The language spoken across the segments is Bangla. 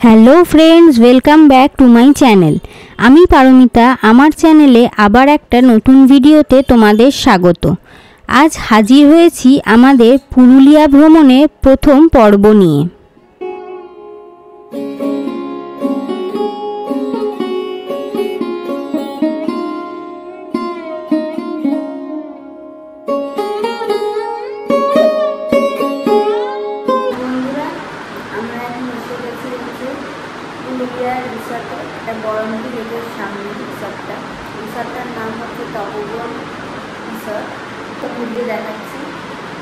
Hello friends, welcome back to my channel. আমি পারমিতা। আমার চ্যানেলে আবার একটা নতুন ভিডিওতে তোমাদের স্বাগত। আজ হাজির হয়েছি আমাদের পুরুলিয়া ভ্রমণের প্রথম পর্ব নিয়ে। বরমদি লেকের সামনে রিসর্টটার নাম হচ্ছে তপবন রিসর্ট। তো ঘুরতে দেখাচ্ছি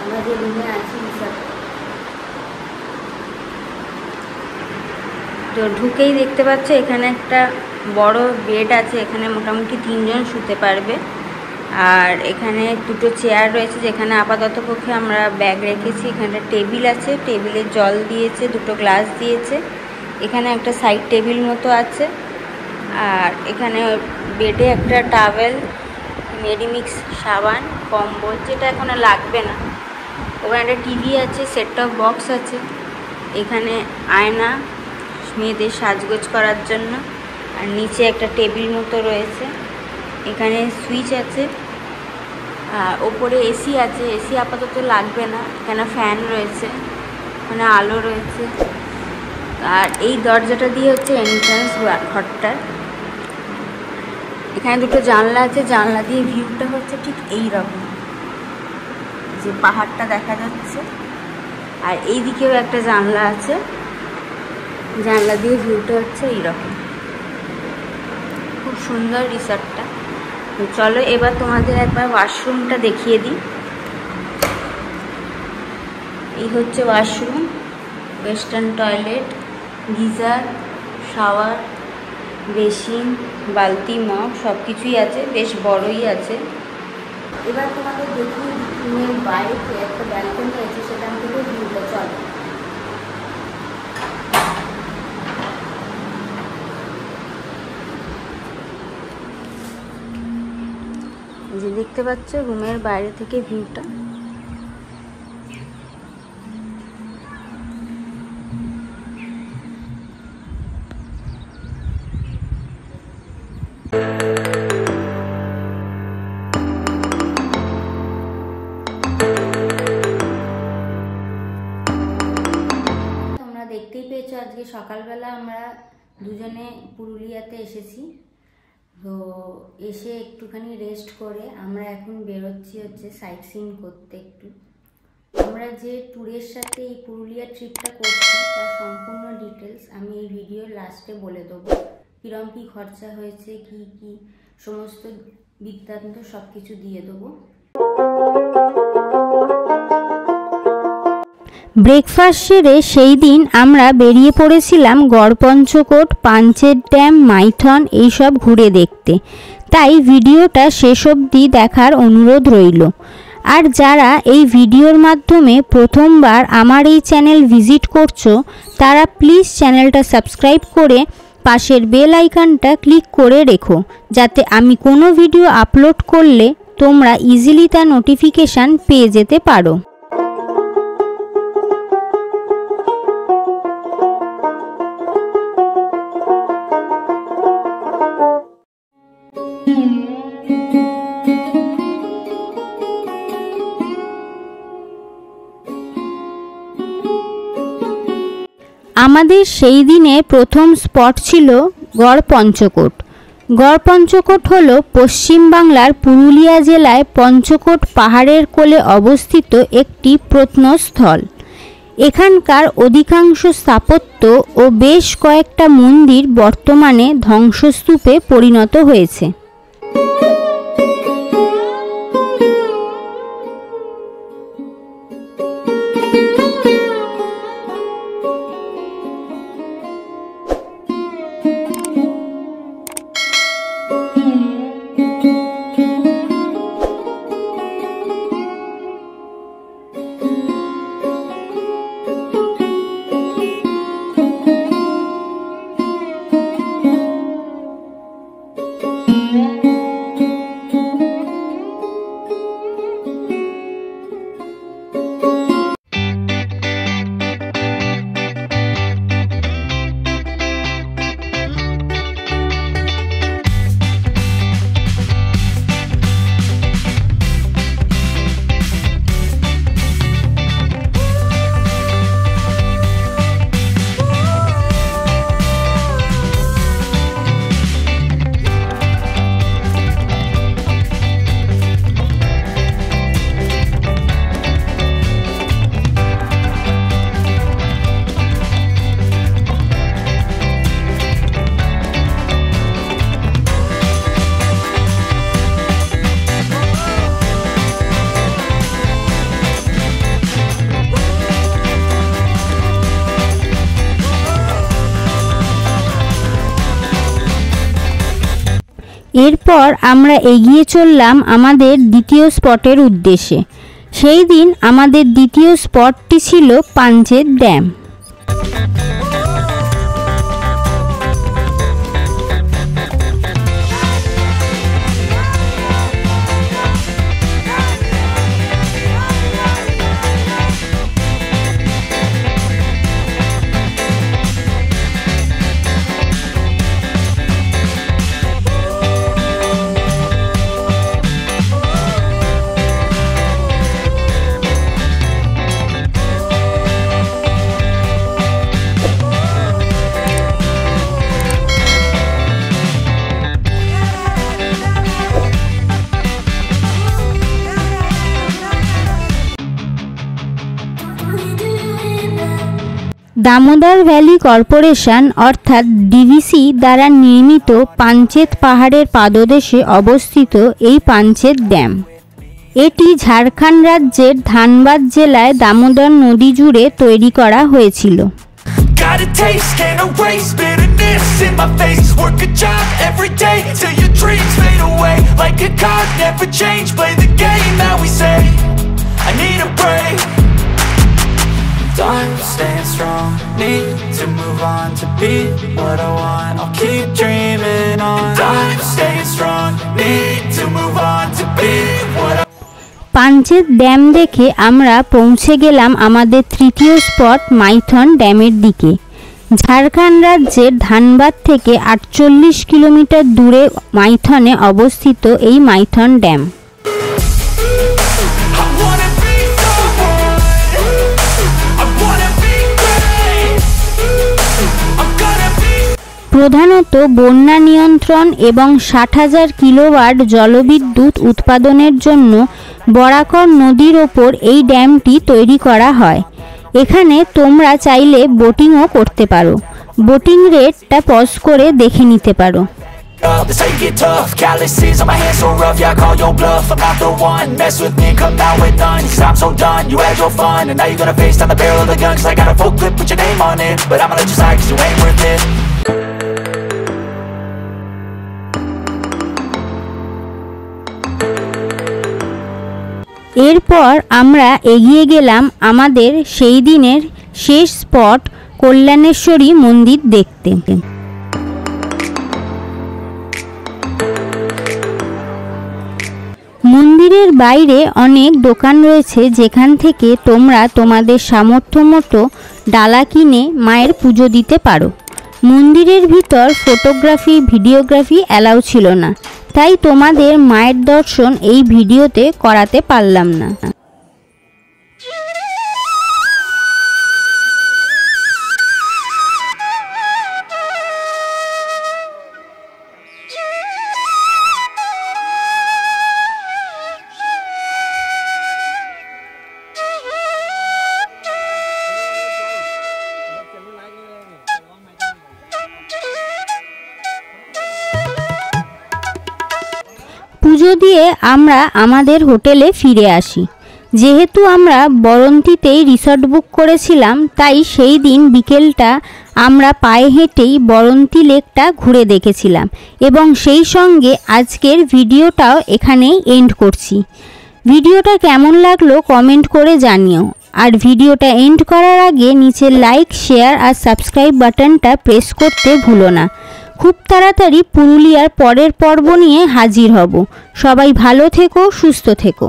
আমরা যে রুমে আছি রিসর্টে। তো ঢুকেই দেখতে পাচ্ছ এখানে একটা বড় বেড আছে, এখানে মোটামুটি 3 জন শুতে পারবে। আর এখানে দুটো চেয়ার রয়েছে যেখানে আপাতত পক্ষে আমরা ব্যাগ রেখেছি। এখানে টেবিল আছে, টেবিলে জল দিয়েছে, দুটো গ্লাস দিয়েছে। এখানে একটা সাইড টেবিল মতো আছে। আর এখানে বেডে একটা টাওয়েল, মেডিমিক্স সাবান, কম্বল, যেটা এখন লাগবে না। ওখানে একটা টিভি আছে, সেট টপ বক্স আছে। এখানে আয়না, মেয়েদের সাজগোজ করার জন্য। আর নিচে একটা টেবিল মতো রয়েছে। এখানে সুইচ আছে। আর ওপরে এসি আছে, এসি আপাতত লাগবে না। এখানে ফ্যান রয়েছে, এখানে আলো রয়েছে। আর এই দরজাটা দিয়ে হচ্ছে এন্ট্রান্স ঘরটার। এখানে দুটো জানলা আছে, জানলা দিয়ে ভিউটা হচ্ছে ঠিক এই রকম, যে পাহাড়টা দেখা যাচ্ছে। আর এই দিকেও একটা জানলা আছে, জানলা দিয়ে ভিউটা হচ্ছে এইরকম। খুব সুন্দর রিসর্টটা। চলো এবার তোমাদের একবার ওয়াশরুমটা দেখিয়ে দিই। এই হচ্ছে washroom, western toilet, geyser, shower, basin, বালতি, মগ সব কিছুই আছে, বেশ বড়ই আছে। এবার তোমাদের দেখি রুমের বাইরে একটা ব্যালকনি আছে, সেখান থেকে ভিউটা চলে। যে দেখতে পাচ্ছ রুমের বাইরে থেকে ভিউটা। দেখতেই পেয়েছো আজকে সকালবেলা আমরা দুজনে পুরুলিয়াতে এসেছি। তো এসে একটুখানি রেস্ট করে আমরা এখন বেরোচ্ছি হচ্ছে সাইট সিন করতে। একটু আমরা যে ট্যুরের সাথে এই পুরুলিয়া ট্রিপটা করছি তার সম্পূর্ণ ডিটেলস আমি এই ভিডিওর লাস্টে বলে দেবো। কিরম কী খরচা হয়েছে, কি কি সমস্ত বৃত্তান্ত সব কিছু দিয়ে দেবো। ব্রেকফাস্ট সেরে সেই দিন আমরা বেরিয়ে পড়েছিলাম গড়পঞ্চকোট, পাঞ্চের ড্যাম, মাইথন এইসব ঘুরে দেখতে। তাই ভিডিওটা শেষ অবধি দেখার অনুরোধ রইল। আর যারা এই ভিডিওর মাধ্যমে প্রথমবার আমার এই চ্যানেল ভিজিট করছো তারা প্লিজ চ্যানেলটা সাবস্ক্রাইব করে পাশের বেল আইকনটা ক্লিক করে রেখো, যাতে আমি কোনো ভিডিও আপলোড করলে তোমরা ইজিলি তার নোটিফিকেশান পেয়ে যেতে পারো। আমাদের সেই দিনে প্রথম স্পট ছিল গড়পঞ্চকোট। গড়পঞ্চকোট হল পশ্চিমবাংলার পুরুলিয়া জেলায় পঞ্চকোট পাহাড়ের কোলে অবস্থিত একটি প্রত্নস্থল। এখানকার অধিকাংশ স্থাপত্য ও বেশ কয়েকটা মন্দির বর্তমানে ধ্বংসস্তূপে পরিণত হয়েছে। এরপর আমরা এগিয়ে চললাম আমাদের দ্বিতীয় স্পটের উদ্দেশ্যে। সেই দিন আমাদের দ্বিতীয় স্পটটি ছিল Panchet dam. Damodar valley corporation অর্থাৎ ডিভিসি দ্বারা নির্মিত পাঞ্চেত পাহাড়ের পাদদেশে অবস্থিত এই পাঞ্চেত ড্যাম। এটি ঝাড়খণ্ড রাজ্যের ধানবাদ জেলায় দামোদর নদী জুড়ে তৈরি করা হয়েছিল। I'm staying strong, need to move on to be what I want. I'll keep dreaming on. I'm staying strong, need to move on to be what I Panchet dam দেখে আমরা পৌঁছে গেলাম আমাদের তৃতীয় স্পট মাইথন ড্যামের দিকে। ঝাড়খণ্ড রাজ্যের ধানবাদ থেকে 48 কিলোমিটার দূরে মাইথনে অবস্থিত এই মাইথন ড্যাম। প্রধানত বন্যা নিয়ন্ত্রণ এবং 60,000 কিলোওয়াট জলবিদ্যুৎ উৎপাদনের জন্য বরাকর নদীর ওপর এই ড্যামটি তৈরি করা হয়। এখানে তোমরা চাইলে বোটিংও করতে পারো। বোটিং রেটটা পজ করে দেখে নিতে পারো। That's how you get tough. Calluses on my hands so rough. Yeah, I call your bluff. I'm not the one. Mess with me, come out with none. Cause I'm so done. You had your fun, and now you're gonna face down the barrel of the gun. Cause I got a full clip, put your name on it. But I'ma let you slide cause you ain't worth it. এরপর আমরা এগিয়ে গেলাম আমাদের সেই দিনের শেষ স্পট কল্যাণেশ্বরী মন্দির দেখতে। মন্দিরের বাইরে অনেক দোকান রয়েছে যেখান থেকে তোমরা তোমাদের সামর্থ্য মতো ডালা কিনে মায়ের পুজো দিতে পারো। মন্দিরের ভিতর ফটোগ্রাফি ভিডিওগ্রাফি অ্যালাউ ছিল না, তাই তোমাদের মায়ের দর্শন এই ভিডিওতে করাতে পারলাম না। পুজো দিয়ে আমরা আমাদের হোটেলে ফিরে আসি। যেহেতু আমরা বরন্তিতেই রিসর্ট বুক করেছিলাম, তাই সেই দিন বিকেলটা আমরা পায়ে হেঁটেই বরন্তি লেকটা ঘুরে দেখেছিলাম এবং সেই সঙ্গে আজকের ভিডিওটাও এখানেই এন্ড করছি। ভিডিওটা কেমন লাগলো কমেন্ট করে জানিও। আর ভিডিওটা এন্ড করার আগে নিচে লাইক শেয়ার আর সাবস্ক্রাইব বাটনটা প্রেস করতে ভুলো না। খুব তাড়াতাড়ি পুরুলিয়ার পরের পর্ব নিয়ে হাজির হব। সবাই ভালো থেকো, সুস্থ থেকো।